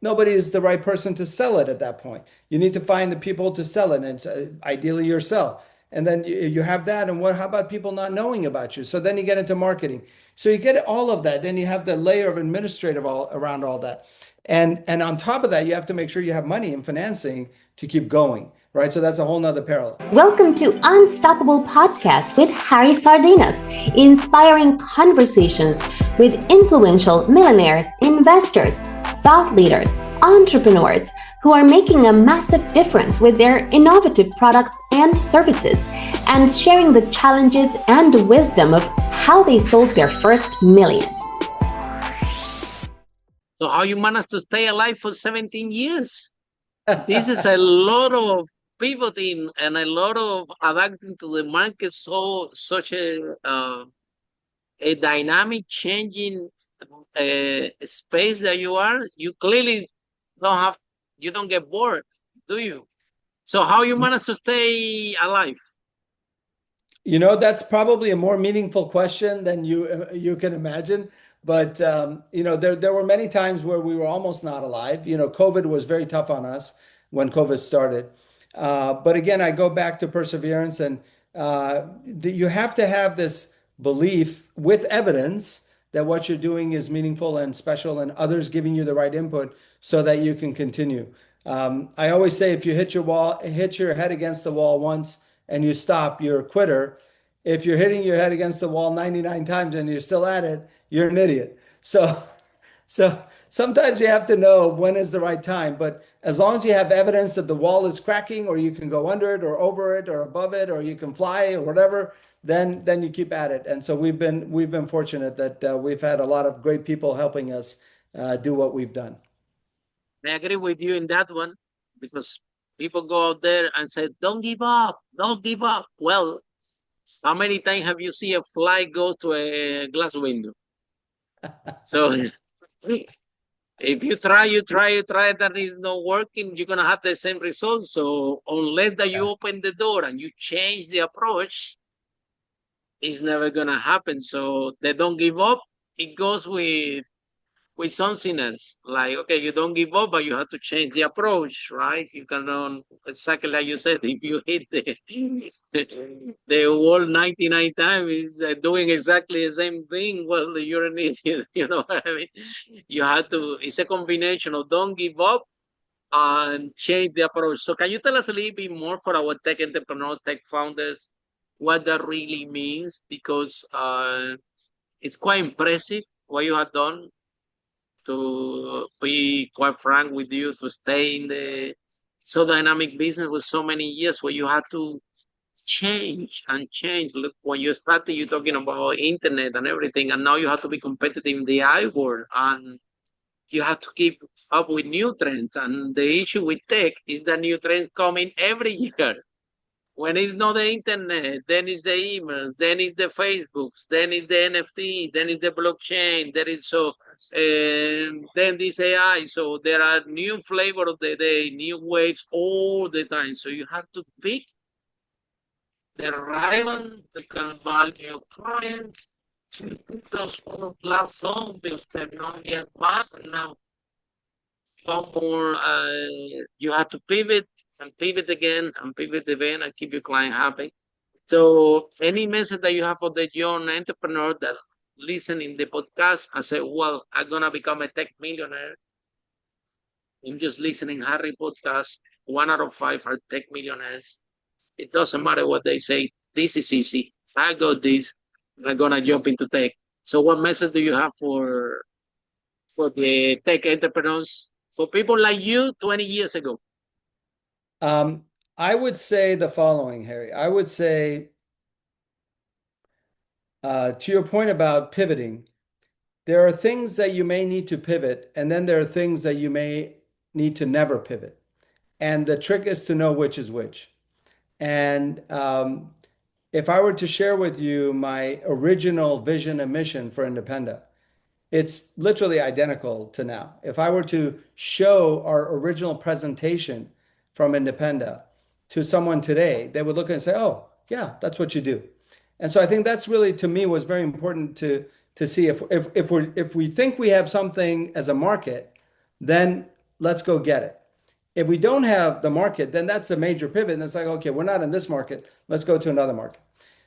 nobody is the right person to sell it at that point. You need to find the people to sell it, and it's ideally yourself. And then you have that, and how about people not knowing about you? So then you get into marketing. So you get all of that. Then you have the layer of administrative all around all that. And on top of that, you have to make sure you have money and financing to keep going, right? So that's a whole nother parallel. Welcome to Unstoppable Podcast with Harry Sardinas, inspiring conversations with influential millionaires, investors, thought leaders, entrepreneurs who are making a massive difference with their innovative products and services, and sharing the challenges and wisdom of how they sold their first million. So how you managed to stay alive for 17 years? This is a lot of pivoting and a lot of adapting to the market. So such a dynamic changing space that you are. You clearly you don't get bored, do you? So how you manage to stay alive? You know, that's probably a more meaningful question than you can imagine. But you know, there were many times where we were almost not alive. You know, COVID was very tough on us when COVID started. But again, I go back to perseverance, and you have to have this belief with evidence that what you're doing is meaningful and special, and others giving you the right input so that you can continue. I always say, if you hit your head against the wall once and you stop, you're a quitter. If you're hitting your head against the wall 99 times and you're still at it, you're an idiot. So sometimes you have to know when is the right time. But as long as you have evidence that the wall is cracking, or you can go under it or over it or above it, or you can fly or whatever, then you keep at it. And so we've been fortunate that we've had a lot of great people helping us do what we've done. I agree with you in that one, because people go out there and say, "Don't give up, don't give up." Well, how many times have you seen a fly go to a glass window? So if you try, that is not working, you're gonna have the same result. So unless that you open the door and you change the approach, it's never gonna happen. So they don't give up. It goes with something else. Like, okay, you don't give up, but you have to change the approach, right? You cannot, exactly like you said, if you hit the wall 99 times, is doing exactly the same thing, well, you're an idiot. You know what I mean? You have to, it's a combination of don't give up and change the approach. So can you tell us a little bit more for our tech entrepreneurs, tech founders, what that really means? Because it's quite impressive what you have done, to be quite frank with you, to stay in the so dynamic business with so many years where you had to change and change. Look, when you started, you're talking about internet and everything, and now you have to be competitive in the AI world, and you have to keep up with new trends. And the issue with tech is that new trends coming every year. When it's not the internet, then it's the emails, then it's the Facebooks, then it's the NFT, then it's the blockchain, there is then this AI. So there are new flavor of the day, new waves all the time. So you have to pick the right one that can value your clients, to put those last on because technology advanced, and now more you have to pivot and pivot again and pivot again and keep your client happy. So any message that you have for the young entrepreneur that listen in the podcast and say, well, I'm gonna become a tech millionaire. I'm just listening Harry podcast. 1 out of 5 are tech millionaires. It doesn't matter what they say. This is easy. I got this. I'm gonna jump into tech. So what message do you have for the tech entrepreneurs, for people like you 20 years ago? I would say the following, Harry. I would say, to your point about pivoting, there are things that you may need to pivot, and then there are things that you may need to never pivot. And the trick is to know which is which. And if I were to share with you my original vision and mission for Independa, it's literally identical to now. If I were to show our original presentation from Independa to someone today, they would look and say, "Oh, yeah, that's what you do." And so I think that's really, to me, was very important to see if we think we have something as a market, then let's go get it. If we don't have the market, then that's a major pivot. And it's like, okay, we're not in this market. Let's go to another market.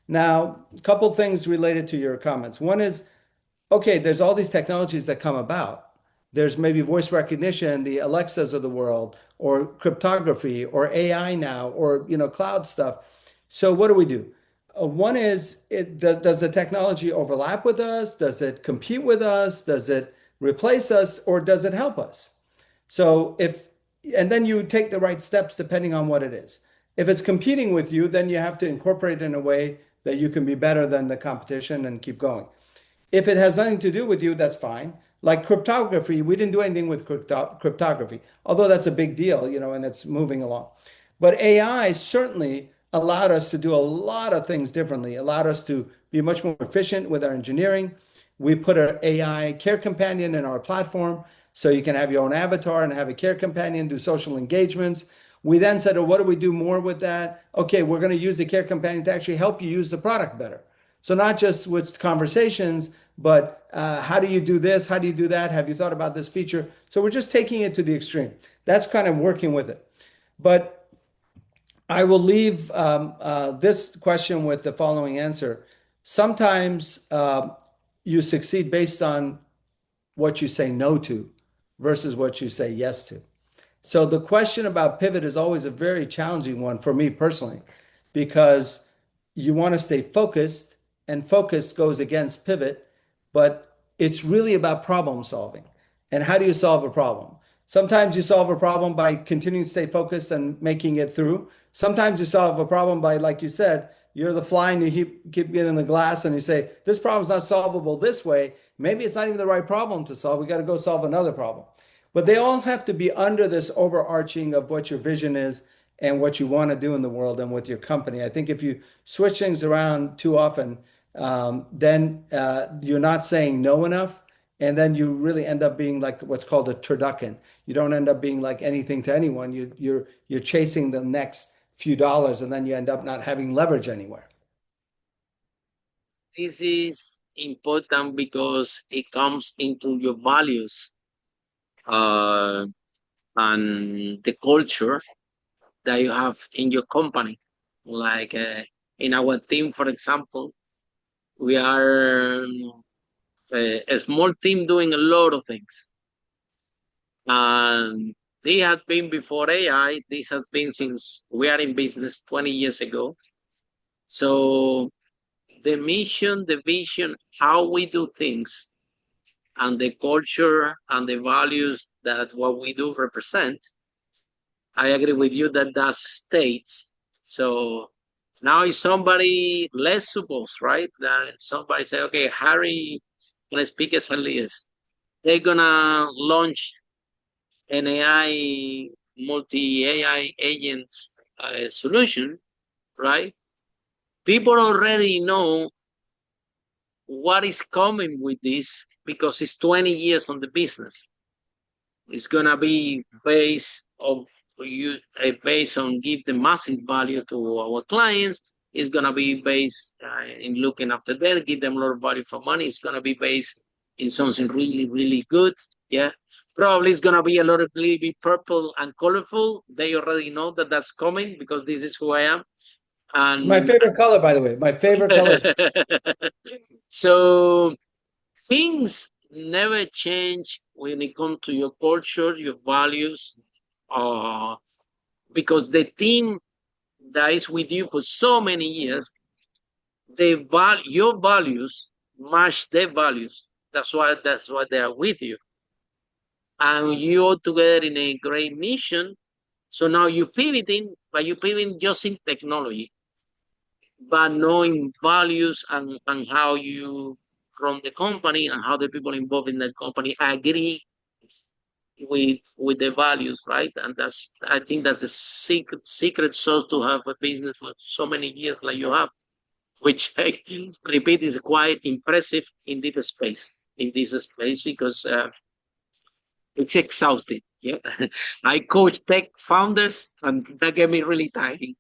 Now, a couple things related to your comments. One is, okay, there's all these technologies that come about. There's maybe voice recognition, the Alexas of the world, or cryptography, or AI now, or cloud stuff. So what do we do? One is, does the technology overlap with us? Does it compete with us? Does it replace us, or does it help us? So and then you take the right steps depending on what it is. If it's competing with you, then you have to incorporate it in a way that you can be better than the competition and keep going. If it has nothing to do with you, that's fine. Like cryptography, we didn't do anything with cryptography, although that's a big deal, and it's moving along. But AI certainly allowed us to do a lot of things differently, allowed us to be much more efficient with our engineering. We put an AI care companion in our platform, so you can have your own avatar and have a care companion, do social engagements. We then said, oh, what do we do more with that? Okay, we're going to use the care companion to actually help you use the product better. So not just with conversations, but how do you do this? How do you do that? Have you thought about this feature? So we're just taking it to the extreme. That's kind of working with it. But I will leave this question with the following answer. Sometimes you succeed based on what you say no to versus what you say yes to. So the question about pivot is always a very challenging one for me personally, because you want to stay focused, and focus goes against pivot, but it's really about problem solving. And how do you solve a problem? Sometimes you solve a problem by continuing to stay focused and making it through. Sometimes you solve a problem by, like you said, you're the fly and you keep getting the glass and you say, this problem's not solvable this way. Maybe it's not even the right problem to solve. We got to go solve another problem. But they all have to be under this overarching of what your vision is and what you want to do in the world and with your company. I think if you switch things around too often, then you're not saying no enough. And then you really end up being like what's called a turducken. You don't end up being like anything to anyone. You're chasing the next few dollars, and then you end up not having leverage anywhere. This is important because it comes into your values and the culture that you have in your company. Like in our team, for example, we are a small team doing a lot of things. And they had been before AI. This has been since we are in business 20 years ago. So the mission, the vision, how we do things, and the culture and the values that what we do represent, I agree with you that that states. So now if somebody, let's suppose, right, that somebody say, okay, Harry, let's speak as Elias. They're gonna launch an AI, multi-AI agents solution, right? People already know what is coming with this because it's 20 years on the business. It's gonna be based on give the massive value to our clients. It's gonna be based in looking after them, give them a lot of value for money. It's gonna be based in something really, really good. Yeah, probably it's gonna be a lot of little bit purple and colorful. They already know that that's coming because this is who I am. And it's my favorite color, by the way. My favorite color. So things never change when it comes to your culture, your values, because the team that is with you for so many years, your values match their values. That's why they are with you. And you're together in a great mission. So now you're pivoting, but you're pivoting just in technology, but knowing values and how you run the company and how the people involved in the company agree with the values, right? And I think that's a secret sauce to have a business for so many years like you have, which I repeat is quite impressive in this space because it's exhausting. Yeah, I coach tech founders, and that get me really tiring.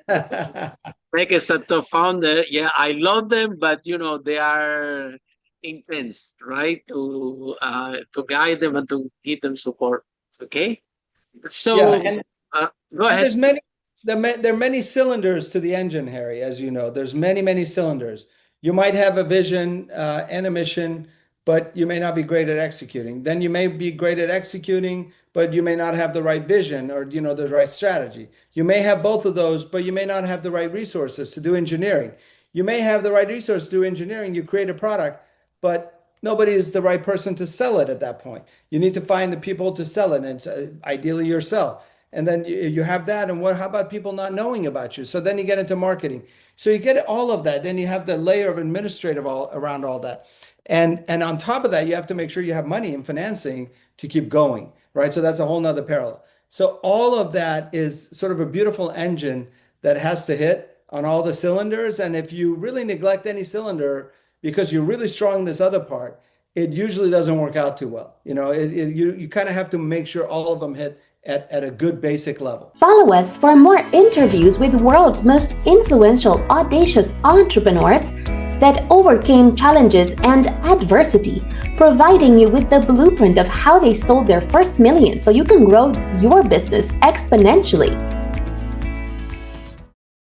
Tech startup founder, yeah, I love them, but they are intense, right? To guide them and to give them support. Okay, Yeah, so go and ahead. there are many cylinders to the engine, Harry, as you know. There's many cylinders. You might have a vision and a mission, but you may not be great at executing. Then you may be great at executing, but you may not have the right vision or the right strategy. You may have both of those, but you may not have the right resources to do engineering. You may have the right resource to do engineering. You create a product, but nobody is the right person to sell it at that point. You need to find the people to sell it, and it's ideally yourself. And then you have that, and how about people not knowing about you? So then you get into marketing. So you get all of that. Then you have the layer of administrative around all that. And on top of that, you have to make sure you have money and financing to keep going, right? So that's a whole nother parallel. So all of that is sort of a beautiful engine that has to hit on all the cylinders. And if you really neglect any cylinder because you're really strong in this other part, it usually doesn't work out too well. You kind of have to make sure all of them hit at a good basic level. Follow us for more interviews with world's most influential, audacious entrepreneurs that overcame challenges and adversity, providing you with the blueprint of how they sold their first million so you can grow your business exponentially.